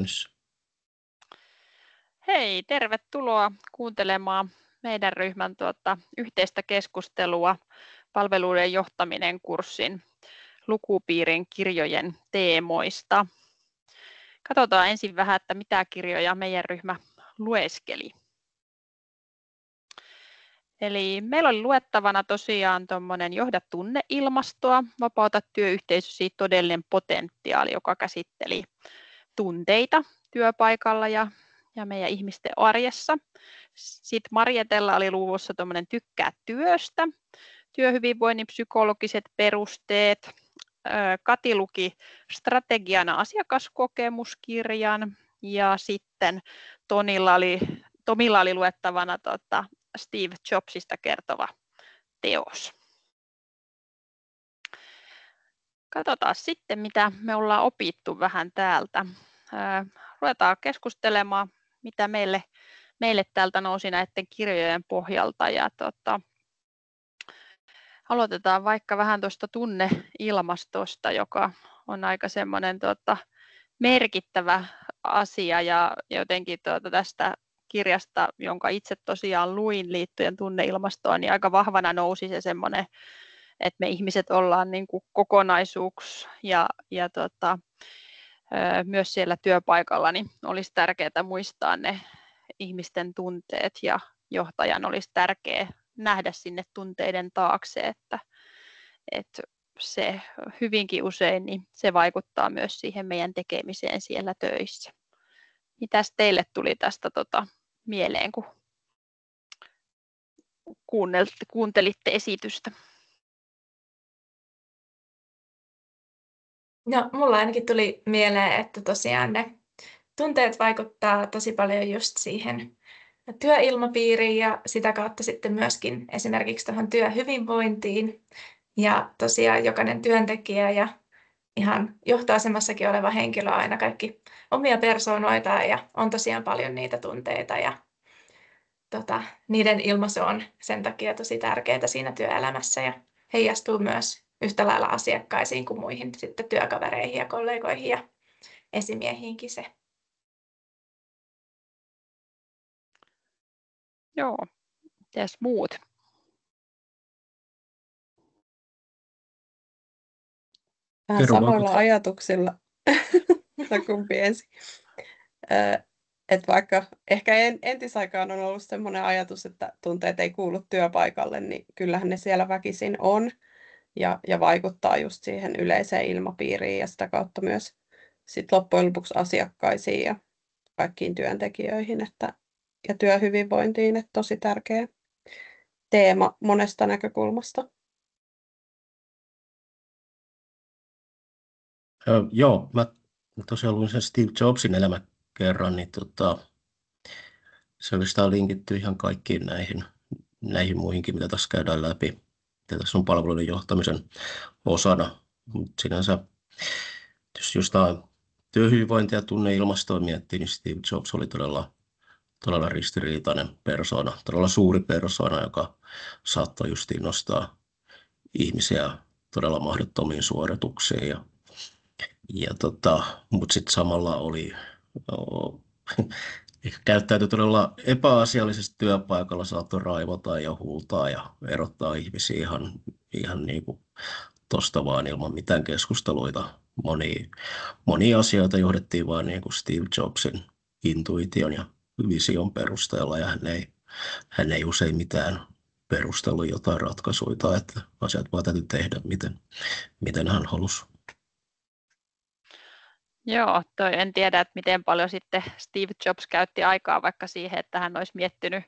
käynnissä. Hei, tervetuloa kuuntelemaan meidän ryhmän yhteistä keskustelua palveluiden johtaminen kurssin lukupiirin kirjojen teemoista. Katsotaan ensin vähän, että mitä kirjoja meidän ryhmä lueskeli. Eli meillä oli luettavana tosiaan tuommoinen Johda tunneilmastoa, vapauta työyhteisösi todellinen potentiaali, joka käsitteli tunteita työpaikalla ja meidän ihmisten arjessa. Sitten Marjetella oli luvussa tuommoinen tykkää työstä, työhyvinvoinnin psykologiset perusteet. Kati luki strategiana asiakaskokemuskirjan ja sitten Tomilla oli luettavana Steve Jobsista kertova teos. Katsotaan sitten, mitä me ollaan opittu vähän täältä. Ruvetaan keskustelemaan, mitä meille täältä nousi näiden kirjojen pohjalta. Ja aloitetaan vaikka vähän tuosta tunneilmastosta, joka on aika semmoinen merkittävä asia ja jotenkin tästä kirjasta, jonka itse tosiaan luin liittyen tunneilmastoon, niin aika vahvana nousi se semmoinen, että me ihmiset ollaan niin kuin kokonaisuus ja myös siellä työpaikalla niin olisi tärkeää muistaa ne ihmisten tunteet ja johtajan olisi tärkeää nähdä sinne tunteiden taakse, että se hyvinkin usein niin se vaikuttaa myös siihen meidän tekemiseen siellä töissä. Mitäs teille tuli tästä mieleen, kun kuuntelitte esitystä? No, mulla ainakin tuli mieleen, että tosiaan ne tunteet vaikuttaa tosi paljon just siihen työilmapiiriin ja sitä kautta sitten myöskin esimerkiksi tuohon työhyvinvointiin. Ja tosiaan jokainen työntekijä ja ihan johtoasemassakin oleva henkilö on aina kaikki omia persoonoitaan ja on tosiaan paljon niitä tunteita ja niiden ilmaisu on sen takia tosi tärkeää siinä työelämässä ja heijastuu myös yhtä lailla asiakkaisiin kuin muihin sitten työkavereihin ja kollegoihin ja esimiehiinkin se. Joo, mitäs muut? Vähän samoilla ajatuksilla, kumpi ensin. Että vaikka ehkä entisaikaan on ollut sellainen ajatus, että tunteet ei kuulu työpaikalle, niin kyllähän ne siellä väkisin on ja vaikuttaa just siihen yleiseen ilmapiiriin ja sitä kautta myös sit loppujen lopuksi asiakkaisiin ja kaikkiin työntekijöihin ja työhyvinvointiin, että tosi tärkeä teema monesta näkökulmasta. Joo, mä tosiaan luin sen Steve Jobsin elämäkerran, niin se oli sitä linkitty ihan kaikkiin näihin muihinkin, mitä tässä käydään läpi. Ja tässä on palveluiden johtamisen osana, mutta sinänsä just työhyvinvointia ja tunneilmastoa miettii, niin Steve Jobs oli todella ristiriitainen persoona, todella suuri persoona, joka saattoi justiin nostaa ihmisiä todella mahdottomiin suorituksiin. Mutta sitten samalla käyttäytyi todella epäasiallisesti työpaikalla, saattoi raivota ja huutaa ja erottaa ihmisiä ihan niin kuin tosta vaan ilman mitään keskusteluita. Monia asioita johdettiin vaan niin kuin Steve Jobsin intuition ja vision perusteella ja hän ei usein mitään perustellut jotain ratkaisuja, että asiat vaan täytyy tehdä miten hän halusi. Joo, en tiedä, että miten paljon sitten Steve Jobs käytti aikaa vaikka siihen, että hän olisi miettinyt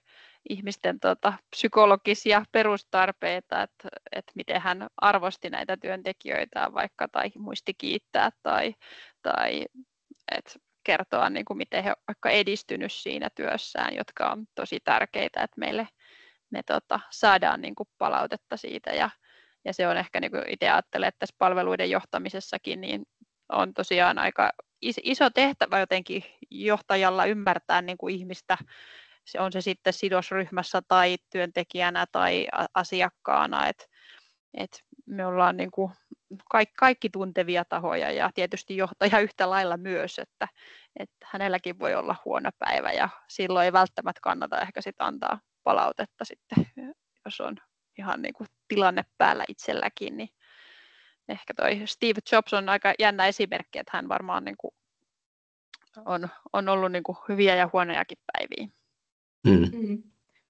ihmisten psykologisia perustarpeita, että miten hän arvosti näitä työntekijöitä vaikka tai muisti kiittää tai että kertoa, niin kuin miten he ovat vaikka edistynyt siinä työssään, jotka on tosi tärkeitä, että me saadaan niin kuin palautetta siitä ja se on ehkä niin kuin itse ajattelen, että tässä palveluiden johtamisessakin niin on tosiaan aika iso tehtävä jotenkin johtajalla ymmärtää niin kuin ihmistä, on se sitten sidosryhmässä tai työntekijänä tai asiakkaana, että me ollaan niin kuin kaikki tuntevia tahoja ja tietysti johtaja yhtä lailla myös, että hänelläkin voi olla huono päivä ja silloin ei välttämättä kannata ehkä sit antaa palautetta sitten, jos on ihan niin kuin tilanne päällä itselläkin, niin ehkä toi Steve Jobs on aika jännä esimerkki, että hän varmaan niin kuin on ollut niin kuin hyviä ja huonojakin päiviä.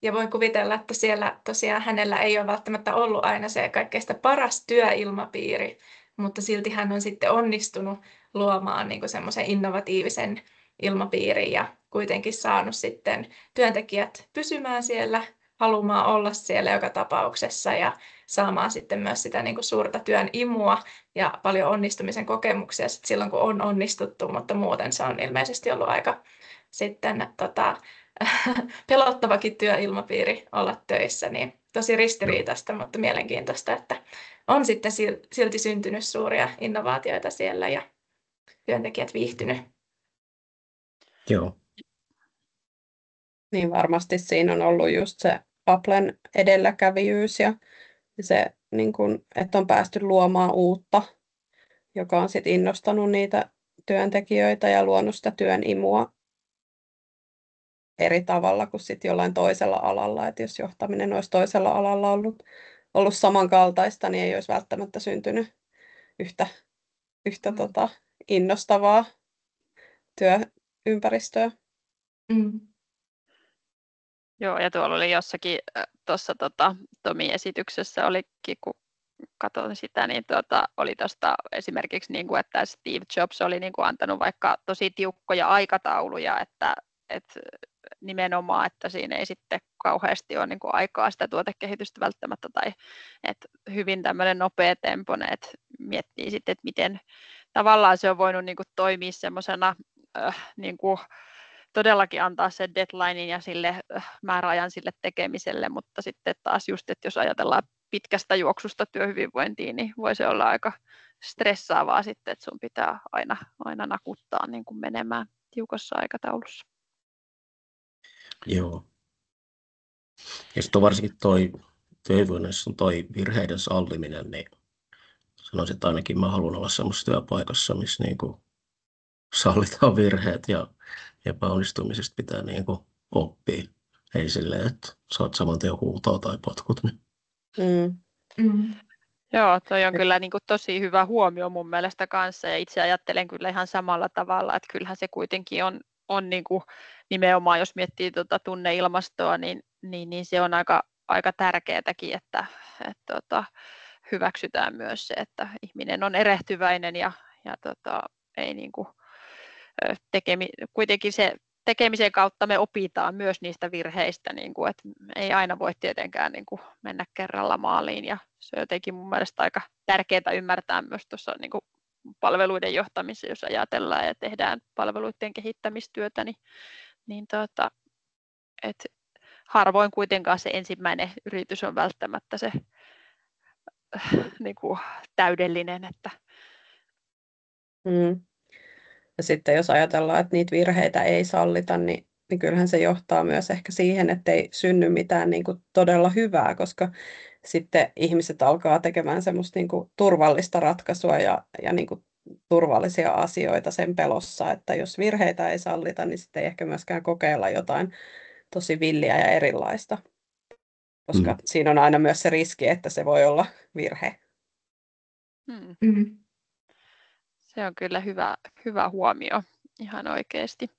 Ja voin kuvitella, että siellä tosiaan hänellä ei ole välttämättä ollut aina se kaikkein paras työilmapiiri, mutta silti hän on sitten onnistunut luomaan niin kuin semmoisen innovatiivisen ilmapiirin ja kuitenkin saanut sitten työntekijät pysymään siellä, haluamaan olla siellä joka tapauksessa ja saamaan sitten myös sitä niin kuin suurta työn imua ja paljon onnistumisen kokemuksia sit silloin, kun on onnistuttu, mutta muuten se on ilmeisesti ollut aika sitten pelottavakin työilmapiiri olla töissä, niin tosi ristiriitaista, mutta mielenkiintoista, että on sitten silti syntynyt suuria innovaatioita siellä ja työntekijät viihtynyt. Joo. Niin varmasti siinä on ollut just se Applen edelläkävijyys ja se, niin kun, että on päästy luomaan uutta, joka on sitten innostanut niitä työntekijöitä ja luonut sitä työn imua eri tavalla kuin sitten jollain toisella alalla. Että jos johtaminen olisi toisella alalla ollut samankaltaista, niin ei olisi välttämättä syntynyt yhtä innostavaa työympäristöä. Joo, ja tuolla oli jossakin tuossa Tomi-esityksessä olikin, kun katsoin sitä, niin oli tuosta esimerkiksi, niin kuin, että Steve Jobs oli niin kuin antanut vaikka tosi tiukkoja aikatauluja, että nimenomaan, että siinä ei sitten kauheasti ole niin kuin aikaa sitä tuotekehitystä välttämättä, tai että hyvin tämmöinen nopea tempoinen, että miettii sitten, että miten tavallaan se on voinut niin kuin toimia semmoisena niin kuin todellakin antaa sen deadlinein ja sille määräajan sille tekemiselle, mutta sitten taas just, että jos ajatellaan pitkästä juoksusta työhyvinvointiin, niin voi se olla aika stressaavaa sitten, että sun pitää aina nakuttaa niin kuin menemään tiukassa aikataulussa. Joo. Ja sitten varsinkin työhyvinvoinnissa on toi virheiden salliminen, niin sanoisin, että ainakin mä haluan olla semmoisessa työpaikassa, missä niinku sallitaan virheet ja epäonnistumisesta pitää niinku oppia. Ei silleen, että saat saman tien huutoa tai potkut. Joo, toi on kyllä niin kuin tosi hyvä huomio mun mielestä kanssa, ja itse ajattelen kyllä ihan samalla tavalla, että kyllähän se kuitenkin on niin kuin nimenomaan, jos miettii tunneilmastoa, niin se on aika tärkeätäkin, että hyväksytään myös se, että ihminen on erehtyväinen ja ei niin kuin kuitenkin se tekemisen kautta me opitaan myös niistä virheistä, niin kuin, että ei aina voi tietenkään niin kuin mennä kerralla maaliin, ja se on jotenkin mun mielestä aika tärkeää ymmärtää myös tuossa niin kuin palveluiden johtamisessa, jos ajatellaan ja tehdään palveluiden kehittämistyötä, niin että harvoin kuitenkaan se ensimmäinen yritys on välttämättä se niin kuin täydellinen. Että. Ja sitten jos ajatellaan, että niitä virheitä ei sallita, niin kyllähän se johtaa myös ehkä siihen, että ei synny mitään niin kuin todella hyvää, koska sitten ihmiset alkaa tekemään semmoista niin kuin turvallista ratkaisua ja niin kuin turvallisia asioita sen pelossa, että jos virheitä ei sallita, niin sitten ei ehkä myöskään kokeilla jotain tosi villiä ja erilaista, koska siinä on aina myös se riski, että se voi olla virhe. Se on kyllä hyvä huomio, ihan oikeasti.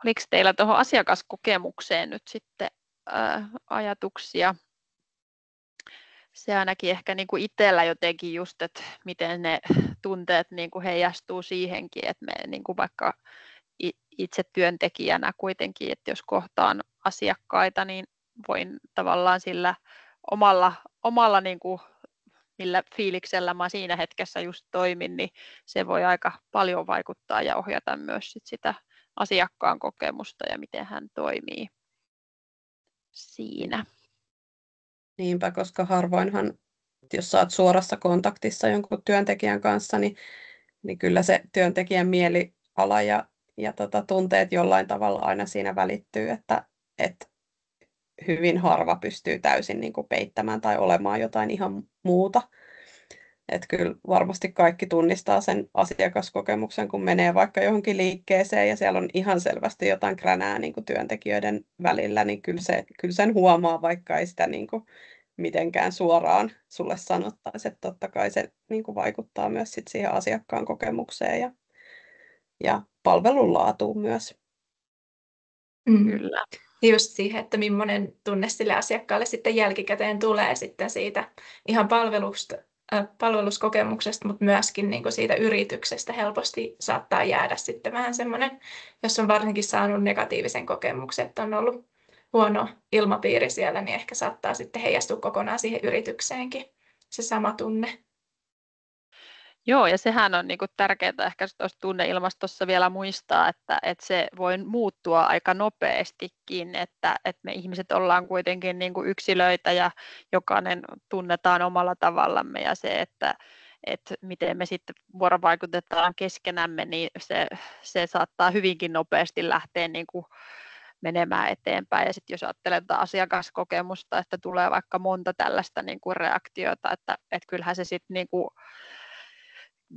Oliko teillä tuohon asiakaskokemukseen nyt sitten ajatuksia? Se ainakin ehkä niin kuin itsellä jotenkin just, että miten ne tunteet niin kuin heijastuu siihenkin, että me niin kuin vaikka itse työntekijänä kuitenkin, että jos kohtaan asiakkaita, niin voin tavallaan sillä omalla niin kuin millä fiiliksellä mä siinä hetkessä just toimin, niin se voi aika paljon vaikuttaa ja ohjata myös sitä asiakkaan kokemusta ja miten hän toimii siinä. Niinpä, koska harvoinhan, jos sä oot suorassa kontaktissa jonkun työntekijän kanssa, niin kyllä se työntekijän mieliala ja tunteet jollain tavalla aina siinä välittyy, että hyvin harva pystyy täysin niin kuin peittämään tai olemaan jotain ihan muuta. Että kyllä varmasti kaikki tunnistaa sen asiakaskokemuksen, kun menee vaikka johonkin liikkeeseen ja siellä on ihan selvästi jotain kränää niin kuin työntekijöiden välillä, niin kyllä sen huomaa, vaikka ei sitä niin kuin mitenkään suoraan sulle sanottaisi. Että totta kai se niin kuin vaikuttaa myös sit siihen asiakkaan kokemukseen ja palvelun laatuun myös. Kyllä. Just siihen, että millainen tunne sille asiakkaalle sitten jälkikäteen tulee sitten siitä ihan palveluskokemuksesta, mutta myöskin niin kuin siitä yrityksestä helposti saattaa jäädä sitten vähän semmoinen, jos on varsinkin saanut negatiivisen kokemuksen, että on ollut huono ilmapiiri siellä, niin ehkä saattaa sitten heijastua kokonaan siihen yritykseenkin se sama tunne. Joo, ja sehän on niinku tärkeää ehkä tuossa tunneilmastossa vielä muistaa, että se voi muuttua aika nopeastikin, että me ihmiset ollaan kuitenkin niinku yksilöitä ja jokainen tunnetaan omalla tavallamme ja se, että miten me sitten vuorovaikutetaan keskenämme, niin se saattaa hyvinkin nopeasti lähteä niinku menemään eteenpäin. Ja sitten jos ajattelee tätä asiakaskokemusta, että tulee vaikka monta tällaista niinku reaktiota, että kyllähän se sitten niinku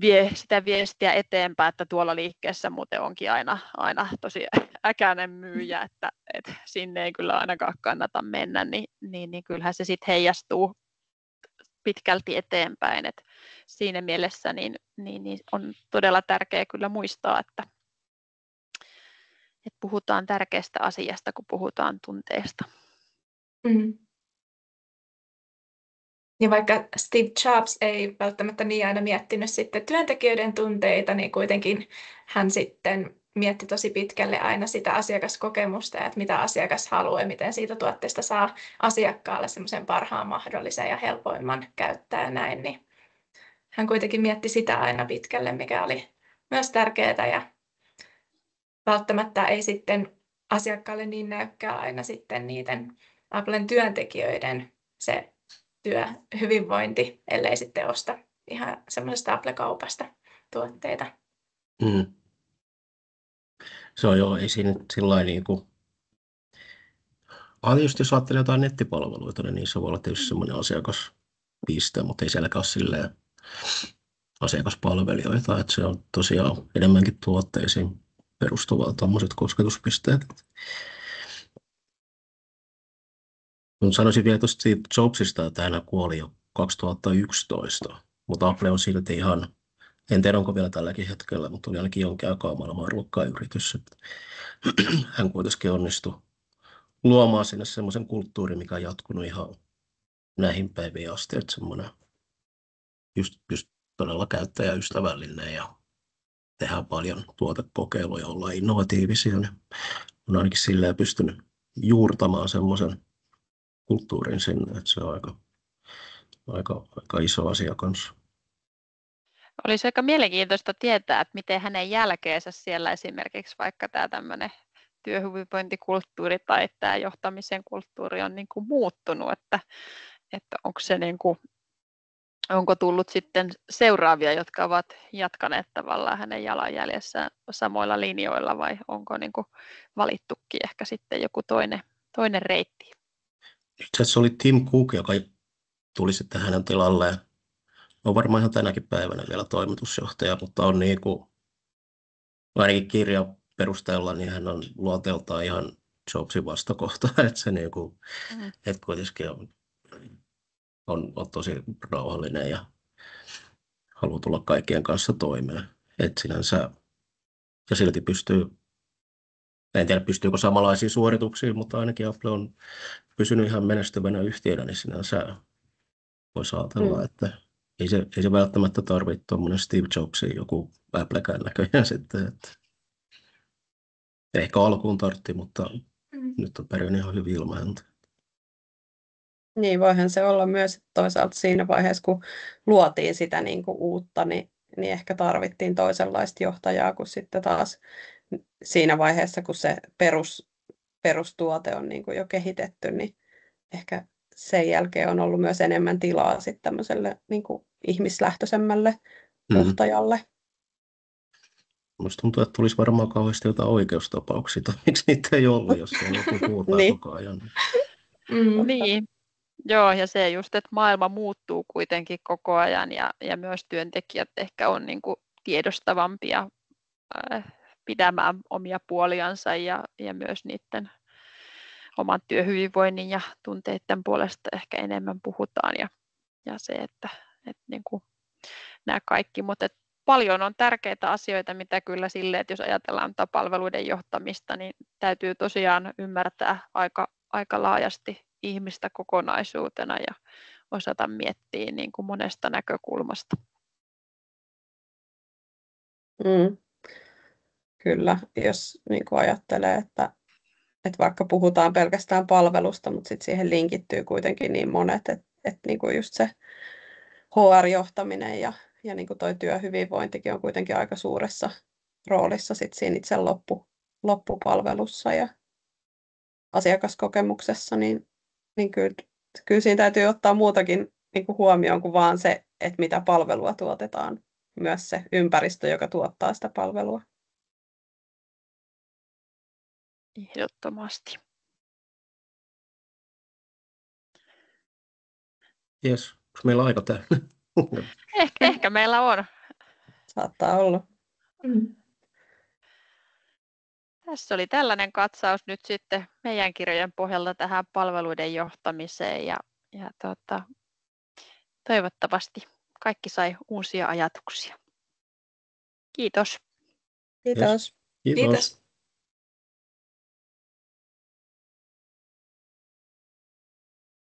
vie sitä viestiä eteenpäin, että tuolla liikkeessä muuten onkin aina tosi äkäinen myyjä, että sinne ei kyllä ainakaan kannata mennä, niin kyllähän se sitten heijastuu pitkälti eteenpäin. Et siinä mielessä niin on todella tärkeää kyllä muistaa, että puhutaan tärkeästä asiasta, kun puhutaan tunteesta. Mm. Ja vaikka Steve Jobs ei välttämättä niin aina miettinyt sitten työntekijöiden tunteita, niin kuitenkin hän sitten mietti tosi pitkälle aina sitä asiakaskokemusta ja että mitä asiakas haluaa ja miten siitä tuotteesta saa asiakkaalle semmoisen parhaan mahdollisen ja helpoimman käyttää ja näin. Niin hän kuitenkin mietti sitä aina pitkälle, mikä oli myös tärkeää ja välttämättä ei sitten asiakkaalle niin näykään aina sitten niiden Applen työntekijöiden se työhyvinvointi, ellei sitten osta ihan semmoisesta Apple-kaupasta tuotteita. Se on joo, ei siinä sillä niin kuin... Just jos ajattelee jotain nettipalveluita, niin niissä voi olla tietysti semmoinen asiakaspiste, mutta ei sielläkään ole silleen asiakaspalvelijoita, että se on tosiaan enemmänkin tuotteisiin perustuvaa tuommoiset kosketuspisteet. Mutta sanoisin vielä tuosta Steve Jobsista, että hän kuoli jo 2011, mutta Apple on silti ihan, en tiedä onko vielä tälläkin hetkellä, mutta oli ainakin jonkin aikaa maailmanluokkaa yritys. Hän kuitenkin onnistui luomaan sinne semmoisen kulttuurin, mikä on jatkunut ihan näihin päiviin asti, että semmoinen just todella käyttäjäystävällinen ja tehdään paljon tuotekokeiluja, ollaan innovatiivisia, niin on ainakin silleen pystynyt juurtamaan semmoisen kulttuurin sinne, että se on aika iso asia kanssa. Olisi aika mielenkiintoista tietää, että miten hänen jälkeensä siellä esimerkiksi vaikka tämä tämmöinen työhyvinvointikulttuuri tai tämä johtamisen kulttuuri on niin kuin muuttunut, että onko se niin kuin, onko tullut sitten seuraavia, jotka ovat jatkaneet tavallaan hänen jalanjäljessään samoilla linjoilla vai onko niin kuin valittukin ehkä sitten joku toinen reitti? Itse asiassa oli Tim Cook, joka tuli sitten hänen tilalleen. On varmaan ihan tänäkin päivänä vielä toimitusjohtaja, mutta on niin kuin, ainakin kirjan perusteella, niin hän on luonteeltaan ihan Jobsin vastakohta, että se niin kuin, että kuitenkin on tosi rauhallinen ja haluaa tulla kaikkien kanssa toimeen. Että sinänsä, ja silti pystyy, en tiedä pystyykö samanlaisiin suorituksiin, mutta ainakin Apple on pysynyt ihan menestyvänä yhtiönä, niin sinänsä voisi ajatella, että ei se välttämättä tarvitse tuommoinen Steve Jobsin joku Appлекään näköjään sitten. Että ehkä alkuun tartti, mutta nyt on pärjännyt ihan hyvin ilman häntä. Niin, voihan se olla myös toisaalta siinä vaiheessa, kun luotiin sitä niin kuin uutta, niin ehkä toisenlaista johtajaa kuin sitten taas siinä vaiheessa, kun se perustuote on niin kuin jo kehitetty, niin ehkä sen jälkeen on ollut myös enemmän tilaa sitten tämmöiselle niin kuin ihmislähtöisemmälle johtajalle. Minusta tuntuu, että tulisi varmaan kauheasti jotain oikeustapauksia, tai miksi niitä ei ollut, jos on joku puhutaan niin. koko ajan. Niin. Joo, ja se just, että maailma muuttuu kuitenkin koko ajan ja myös työntekijät ehkä on niin kuin tiedostavampia pidämään omia puoliansa ja myös niiden oman työhyvinvoinnin ja tunteiden puolesta ehkä enemmän puhutaan ja se, että niin kuin nämä kaikki, mutta paljon on tärkeitä asioita, mitä kyllä silleen, että jos ajatellaan palveluiden johtamista, niin täytyy tosiaan ymmärtää aika laajasti ihmistä kokonaisuutena ja osata miettiä niin kuin monesta näkökulmasta. Kyllä, jos niin kuin ajattelee, että vaikka puhutaan pelkästään palvelusta, mutta sitten siihen linkittyy kuitenkin niin monet, että niin kuin just se HR-johtaminen ja niin kuin toi työhyvinvointikin on kuitenkin aika suuressa roolissa sit siinä itse loppupalvelussa ja asiakaskokemuksessa, niin kyllä siinä täytyy ottaa muutakin niin kuin huomioon kuin vaan se, että mitä palvelua tuotetaan, myös se ympäristö, joka tuottaa sitä palvelua. Ehdottomasti. Jes, onko meillä aika täynnä? Ehkä meillä on. Saattaa olla. Tässä oli tällainen katsaus nyt sitten meidän kirjojen pohjalta tähän palveluiden johtamiseen ja toivottavasti kaikki sai uusia ajatuksia. Kiitos. Kiitos. Kiitos.